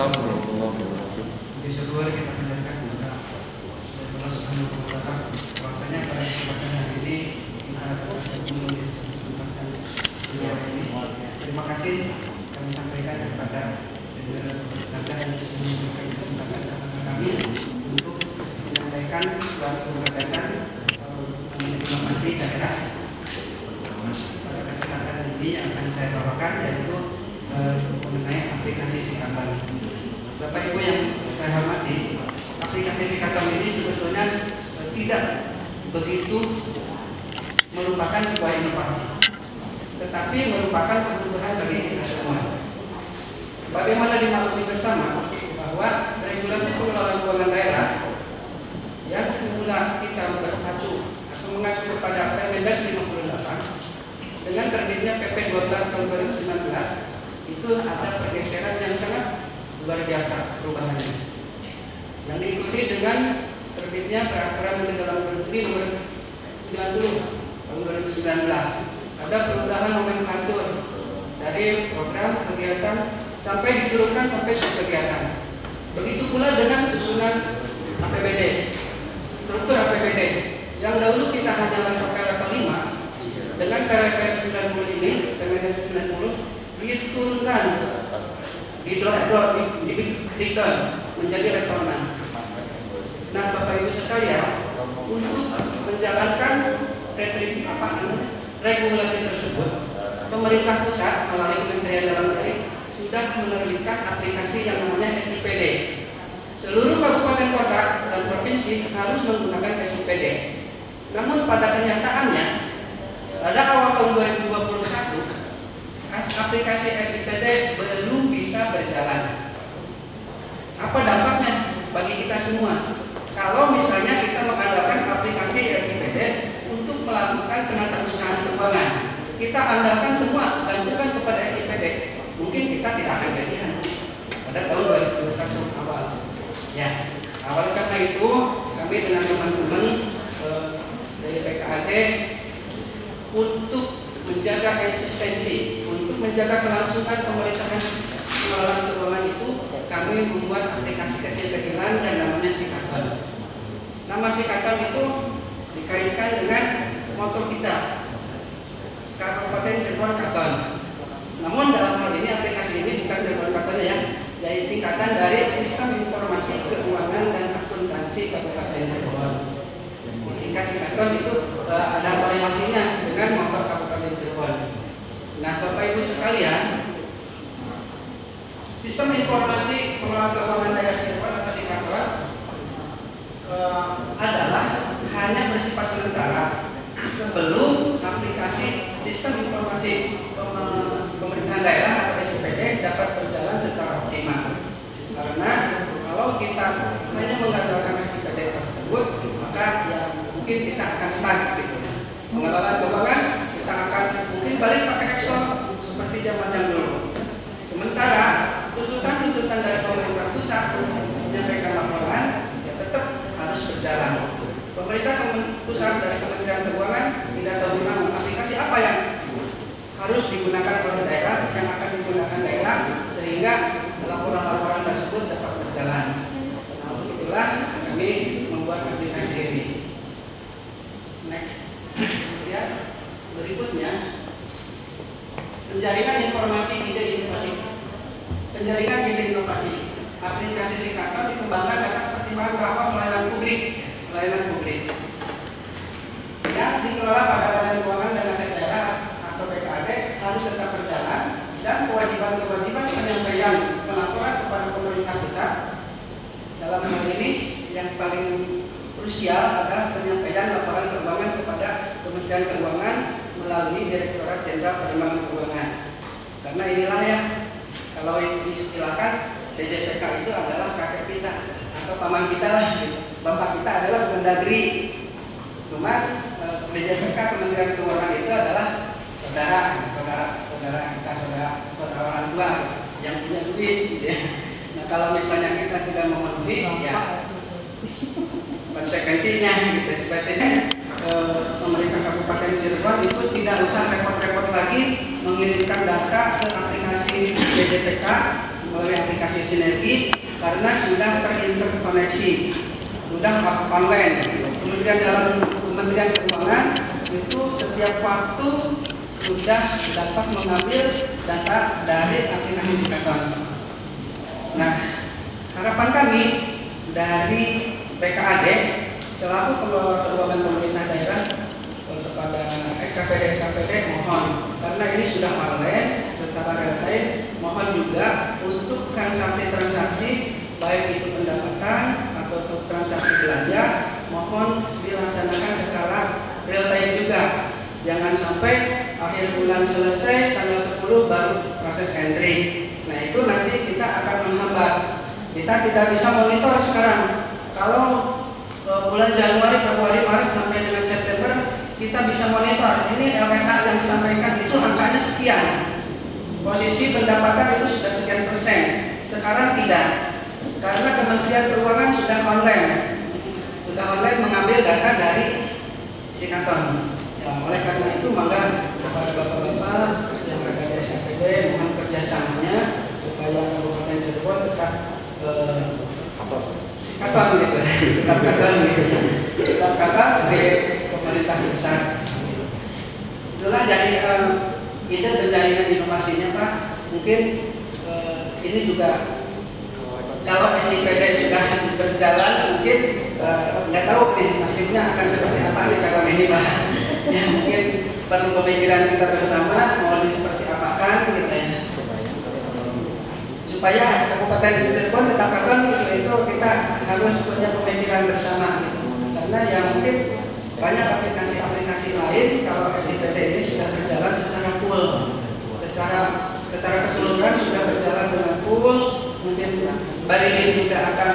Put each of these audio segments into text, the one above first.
Waalaikumsalam warahmatullahi wabarakatuh. Di kedua kita mendengarkan kepada Allah Subhanahu wa Ta'ala bahwasanya pada kesempatan hari ini kita bertemu di kesempatan istimewa ini. Terima kasih kami sampaikan kepada rekan yang sudah memberikan kesempatan kepada kami untuk menyampaikan suatu gagasan inovasi daerah. Pada kesempatan ini yang akan saya bawakan yaitu mengenai aplikasi Sikatan. Bapak Ibu yang saya hormati, aplikasi Sikatan ini sebetulnya tidak begitu merupakan sebuah inovasi, tetapi merupakan kebutuhan bagi kita semua. Bagaimana dimaklumi bersama bahwa regulasi pengelolaan keuangan daerah yang semula kita mengacu kepada Permendag 58 dengan terbitnya PP 12 tahun 2019 itu ada pergeseran yang sangat luar biasa perubahannya, yang diikuti dengan terbitnya Peraturan Menteri Dalam Negeri nomor 90 tahun 2019. Ada perubahan nomenklatur dari program kegiatan sampai diturunkan sampai subkegiatan. Begitu pula dengan susunan APBD, struktur APBD yang dahulu kita hanya pakai level 5 dengan KRPR 90 ini, Permendag 90 diturunkan, di-down menjadi level 6. Nah, Bapak Ibu sekalian, untuk menjalankan regulasi tersebut, pemerintah pusat melalui Kementerian Dalam Negeri sudah menerbitkan aplikasi yang namanya SIPD. Seluruh kabupaten kota dan provinsi harus menggunakan SIPD. Namun pada kenyataannya, pada awal tahun 2021, aplikasi SIPD belum bisa berjalan. Apa dampaknya bagi kita semua? Kalau misalnya kita mengandalkan aplikasi SIPD untuk melakukan penatausahaan keuangan, kita andalkan semua gantungkan kepada SIPD, mungkin kita tidak akan gajian pada tahun 2021 awal. Ya, awal karena itu kami dengan teman-teman dari PKAD untuk menjaga eksistensi, untuk menjaga kelangsungan pemerintahan pengelolaan keuangan itu, kami membuat aplikasi kecil-kecilan yang namanya Sikatan. Nama Sikatan itu dikaitkan dengan motor kita, Kabupaten Cirebon Katon. Namun dalam hal ini aplikasi ini bukan Cirebon Katon ya, yaitu singkatan dari Sistem Informasi Keuangan dan Akuntansi Kabupaten Cirebon. Singkat Sikatan itu ada variasinya dengan motor Kabupaten Cirebon. Nah, Bapak Ibu sekalian, Sistem Informasi Pengelolaan Keuangan Daerah Cirebon atau Sikatan adalah hanya bersifat sementara sebelum aplikasi Sistem Informasi Pemerintahan Daerah atau SIPD dapat berjalan secara optimal. Karena kalau kita hanya mengandalkan SIPD tersebut, maka ya mungkin kita akan stuck gitu. Pengelolaan keuangan kita akan mungkin balik pakai Excel seperti zaman yang dulu. Sementara tuntutan dari pemerintah pusat untuk menyampaikan laporan ya tetap harus berjalan. Pemerintah pusat dari Kementerian Keuangan tidak tahu memang aplikasi apa yang harus digunakan oleh daerah, yang akan digunakan daerah, sehingga laporan-laporan tersebut dapat berjalan. Nah, untuk itulah kami membuat aplikasi ini. Next. Kemudian berikutnya, penjaringan informasi ide inovasi. Penjaringan ide inovasi. Aplikasi Sikatan dikembangkan atas pertimbangan bahwa pelayanan publik yang dikelola pada Badan Keuangan dan Aset Daerah atau BKAD harus tetap berjalan, dan kewajiban-kewajiban penyampaian pelaporan kepada pemerintah pusat. Dalam hal ini yang paling krusial adalah penyampaian laporan keuangan kepada Kementerian Keuangan melalui Direktorat Jenderal Pengembangan Keuangan. Karena inilah ya, kalau diistilahkan DJPK itu adalah kakek kita atau paman kita lah, bapak kita adalah Kemendagri. Cuma DJPK Kementerian Keuangan itu adalah saudara kita, saudara orang tua yang punya duit gitu ya. Nah, kalau misalnya kita tidak memenuhi ya konsekuensinya gitu. Sepertinya pemerintah Kabupaten Cirebon itu tidak usah repot-repot lagi mengirimkan data ke aplikasi DJPK melalui aplikasi Sinergi karena sudah terinterkoneksi, sudah online. Kemudian dalam Kementerian Keuangan itu setiap waktu sudah dapat mengambil data dari aplikasi Sikaton. Nah, harapan kami dari BKAD selaku pengelola keuangan pemerintah daerah kepada SKPD mohon, karena ini sudah online secara real time, mohon juga untuk transaksi-transaksi baik itu pendapatan atau transaksi belanja, mohon dilaksanakan secara real time juga. Jangan sampai akhir bulan selesai tanggal 10 baru proses entry. Nah, itu nanti kita akan menghambat. Kita tidak bisa monitor sekarang. Kalau bulan Januari, Februari, Maret sampai dengan September kita bisa monitor. Ini LHK yang disampaikan itu angkanya sekian. Posisi pendapatan itu sudah sekian persen. Sekarang tidak. Karena Kementerian Keuangan sudah online mengambil data dari Sikaton. Ya, oleh karena itu maka kepada bapak-bapak yang ada di SKPD mohon kerjasamanya supaya Kabupaten Cirebon tetap Sikaton gitu, tetap kata di pemerintah besar. Itulah jadi ide penjaringan inovasinya Pak. Mungkin ini juga kalau SIPD sudah berjalan mungkin nggak tahu sih hasilnya akan seperti apa sih kalau ini Pak. Ya mungkin perlu pemikiran kita bersama mau seperti apakan gitu ya. Supaya Kabupaten Cirebon tetap akan gitu, itu kita harus punya pemikiran bersama gitu. Karena ya mungkin banyak aplikasi-aplikasi lain kalau SIPD ini sudah berjalan secara full, secara keseluruhan sudah berjalan dengan full. Mungkin Baridin juga akan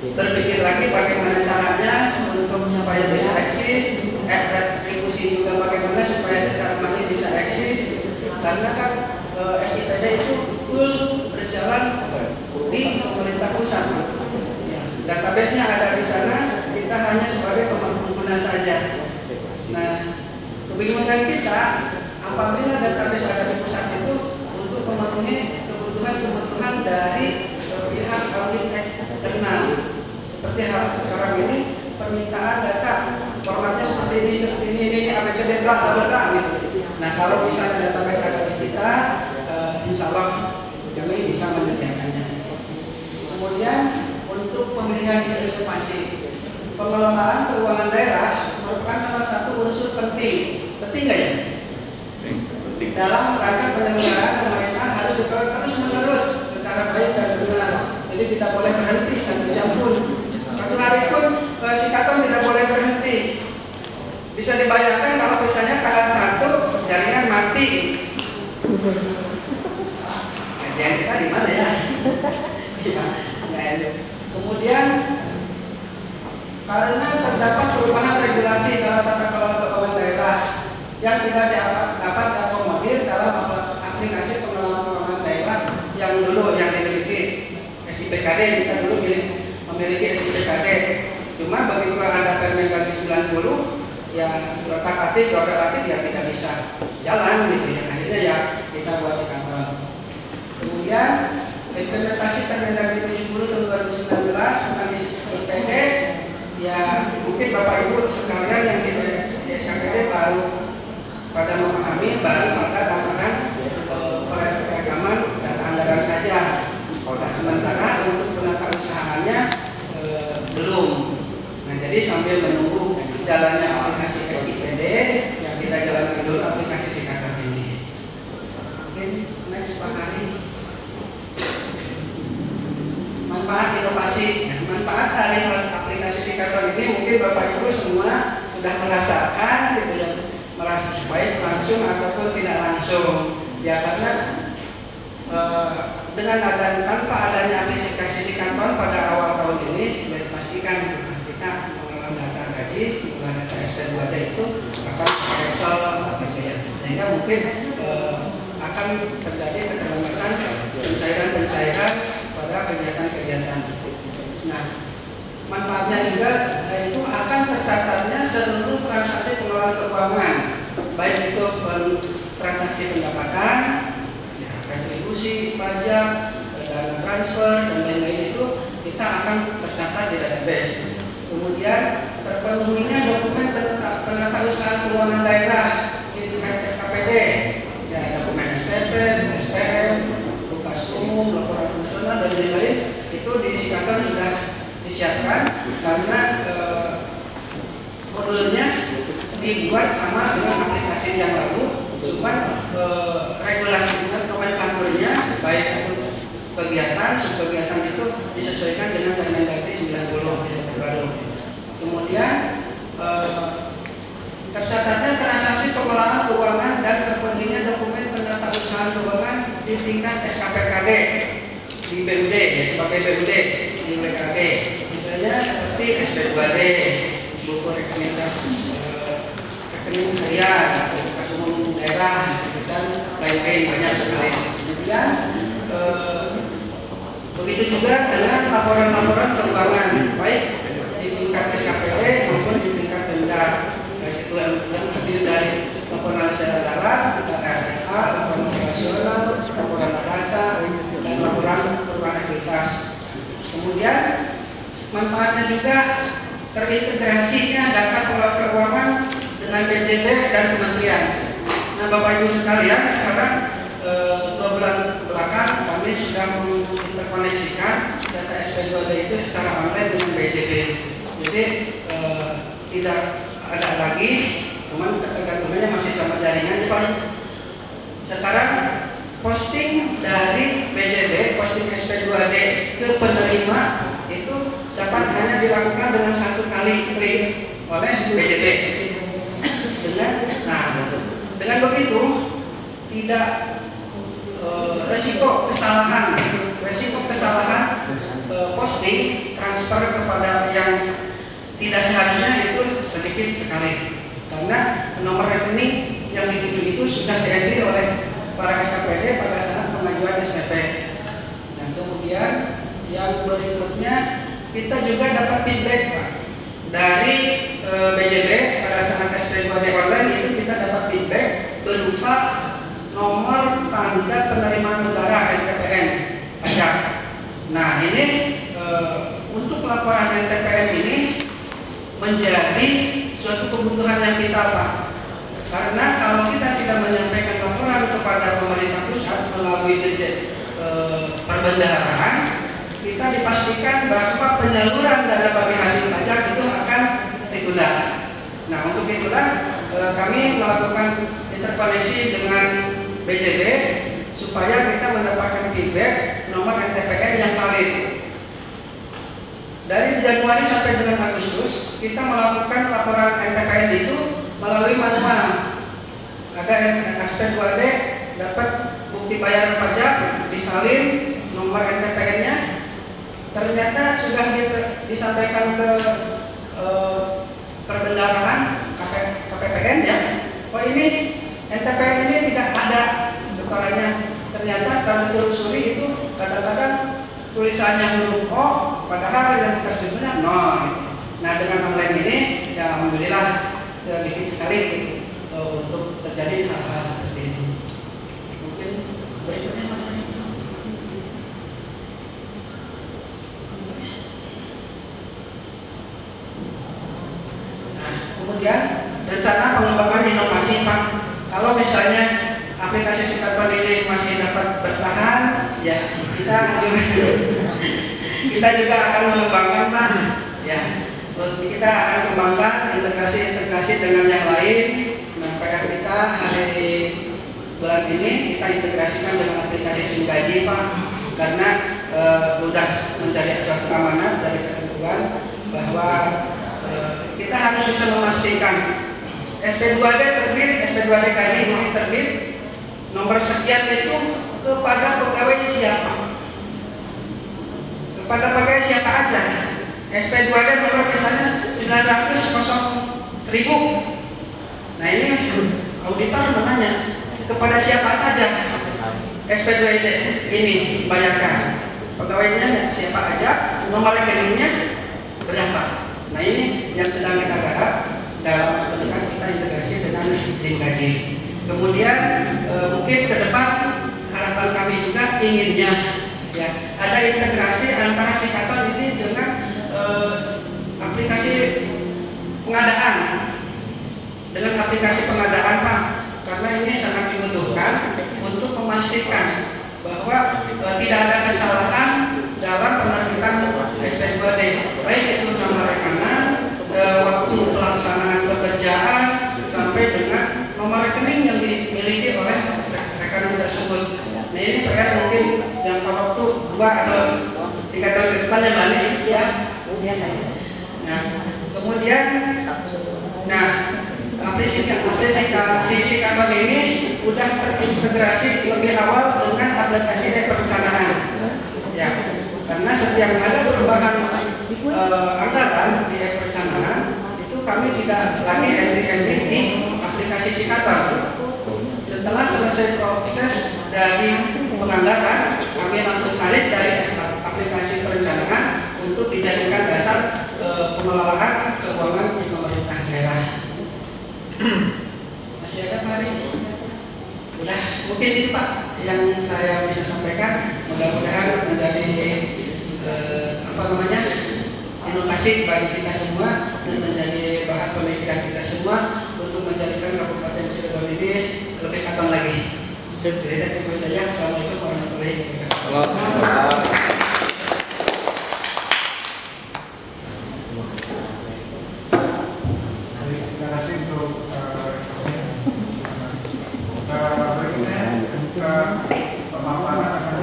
berpikir lagi bagaimana caranya untuk supaya bisa eksis, retribusi juga bagaimana supaya secara masih bisa eksis. Karena kan SIPD itu full berjalan di pemerintah pusat. Database-nya ada di sana, kita hanya sebagai pengguna saja. Nah, kebingungan kita apabila database ada di pusat itu untuk memenuhi kebutuhan dari pihak audit eksternal. Seperti hal sekarang ini permintaan data formatnya seperti ini ABCD bla bla bla gitu. Nah, kalau misalnya database ada di kita, insya Allah kami bisa menyediakannya. Kemudian untuk pemilihan inovasi, pengelolaan keuangan daerah merupakan salah satu unsur penting nggak ya? Dalam rangka penyelenggaraan pemerintah harus terus menerus secara baik dan benar. Jadi tidak boleh berhenti 1 jam pun, 1 hari pun Sikaton tidak boleh berhenti. Bisa dibayangkan kalau misalnya tanggal 1 jaringan mati. Kajian kita di mana ya? Kemudian karena terdapat perubahan regulasi dalam tata kelola keuangan daerah yang tidak dapat diakomodir dalam aplikasi pengelolaan keuangan daerah yang dulu yang dimiliki SIPKD, kita dulu memiliki SIPKD. Cuma begitu ada Permendagri 90 ya otak-atik ya tidak bisa jalan gitu ya. Akhirnya ya kita buat Sikaton. Kemudian implementasi Permendagri 70 tahun 2019 tentang SIPD ya mungkin Bapak Ibu sekalian yang di SKPD baru pada memahami, baru ada tambahan perekaman data anggaran saja. Sementara untuk penata usahanya belum. Nah, jadi sambil menunggu jalannya aplikasi SIPD yang kita jalankan dulu aplikasi Sikaton ini. Mungkin next Pak Hari. Manfaat inovasi, manfaat dari aplikasi Sikaton ini mungkin Bapak Ibu semua sudah merasakan gitu ya, merasa baik langsung ataupun tidak langsung ya, karena dengan tanpa adanya aplikasi Sikaton pada awal tahun ini pastikan kita mengelola data gaji, mengelola data SP2D itu akan Excel sehingga mungkin akan terjadi keterlambatan pencairan pada kegiatan-kegiatan. Nah, manfaatnya juga itu akan tercatatnya seluruh transaksi pengelolaan keuangan, baik itu transaksi pendapatan, retribusi, pajak, dan terpenuhinya dokumen penata usaha keuangan daerah di tingkat SKPD, ya dokumen SPP, SPM, tugas umum, laporan fungsional dan lain-lain itu di Sikaton sudah disiapkan karena modulnya dibuat sama dengan aplikasi yang lalu, cuman regulasi nomenklaturnya baik itu kegiatan, subkegiatan itu disesuaikan dengan Permendagri 90 yang terbaru. Kemudian tercatatnya transaksi pengelolaan keuangan dan terpenuhinya dokumen penata usaha keuangan di tingkat SKPKD di BUD, ya sebagai BUD di WKD, misalnya seperti SP2D, buku rekening harian, kas umum daerah, dan lain-lain banyak sekali. Kemudian begitu juga dengan laporan-laporan keuangan baik di tingkat SKPD maupun di tingkat Pemda, baik itu yang terdiri dari laporan hasil darat, RPA, laporan operasional, laporan neraca, dan laporan perubahan ekuitas. Kemudian manfaatnya juga terintegrasinya data pengelola keuangan dengan BJB dan kementerian. Nah, Bapak Ibu sekalian, sekarang 2 bulan belakang kami sudah menginterkoneksikan data SP2D itu secara online dengan BJB. Jadi tidak ada lagi, cuman ketergantungannya masih sama jaringan. Sekarang posting dari BJB, posting SP2D ke penerima itu dapat hanya dilakukan dengan 1 kali klik oleh BJB. Dengan begitu tidak resiko kesalahan posting transfer kepada yang tidak seharusnya itu sedikit sekali, karena nomor rekening yang dituju itu sudah di-entry oleh para SKPD pada saat pengajuan SPP. Dan kemudian yang berikutnya kita juga dapat feedback dari BJB pada saat SP2D online itu kita dapat feedback berupa nomor tanda penerimaan negara NTPN pajak. Nah, ini untuk laporan NTPN ini menjadi suatu kebutuhan yang kita karena kalau kita tidak menyampaikan laporan kepada pemerintah pusat melalui Dirjen Perbendaharaan, kita dipastikan bahwa penyaluran dana bagi hasil pajak itu akan ditunda. Nah, untuk itulah kami melakukan interkoneksi dengan BJB supaya kita mendapatkan feedback nomor NTPN yang valid. Dari Januari sampai dengan Agustus kita melakukan laporan NTPN itu melalui manual. Ada SP2D dapat bukti bayaran pajak, disalin nomor NTPN-nya, ternyata sudah disampaikan ke perbendaharaan KPPN ya. Oh, ini NTPN ini tidak ada ukurannya. Ternyata setelah ditelusuri itu kadang-kadang tulisannya huruf O, padahal yang tersebutnya 0. Nah, dengan online ini ya alhamdulillah sedikit sekali untuk terjadi hal-hal seperti itu. Mungkin berikutnya Mas. Nah, kemudian rencana pengembangan inovasi Pak. Kalau misalnya aplikasi Sikaton ini masih dapat bertahan, ya kita juga akan mengembangkan Pak. Ya, kita akan kembangkan integrasi dengan yang lain. Nah, PR kita hari bulan ini kita integrasikan dengan aplikasi SIMGaji Pak, karena sudah menjadi suatu amanat dari ketentuan bahwa kita harus bisa memastikan SP2D terbit, SP2D gaji ini terbit nomor sekian itu kepada pegawai siapa? Kepada pegawai siapa aja? SP2D nomor misalnya 900.000. Nah, ini auditor menanya kepada siapa saja SP2D ini bayarkan. Pegawainya siapa aja, nomor rekeningnya berapa. Nah, ini yang sedang kita garap dalam bentuk kita integrasi dengan SIMGaji. Kemudian mungkin ke depan harapan kami juga inginnya ya ada integrasi antara Sikaton ini dengan aplikasi pengadaan, dengan aplikasi pengadaan Pak, karena ini sangat dibutuhkan untuk memastikan bahwa tidak ada kesalahan dalam penerbitan SPKD, baik itu nama rekanan, waktu pelaksanaan pekerjaan, sampai dengan nomor rekening yang dimiliki oleh rekanan tersebut. Nah ini PR mungkin jangka waktu 2 atau 3 tahun ke depan yang banyak ya. Nah kemudian, nah aplikasi kantor ini sudah terintegrasi lebih awal dengan aplikasi perencanaan. Ya, karena setiap ada perubahan anggaran di perencanaan itu kami tidak lagi entry di aplikasi Sikator. Setelah selesai proses dari penganggaran, kami langsung salib dari aplikasi perencanaan untuk dijadikan dasar pengelolaan keuangan di pemerintah daerah. Masih ada Pak Ari? Udah, mungkin itu Pak yang saya bisa sampaikan. Mudah-mudahan menjadi inovasi bagi kita semua dan menjadi bahan pemikiran kita semua untuk menjadikan Kabupaten Cirebon ini lebih keren lagi. Assalamualaikum warahmatullahi wabarakatuh. Terima kasih untuk berikutnya kita pemaparan akan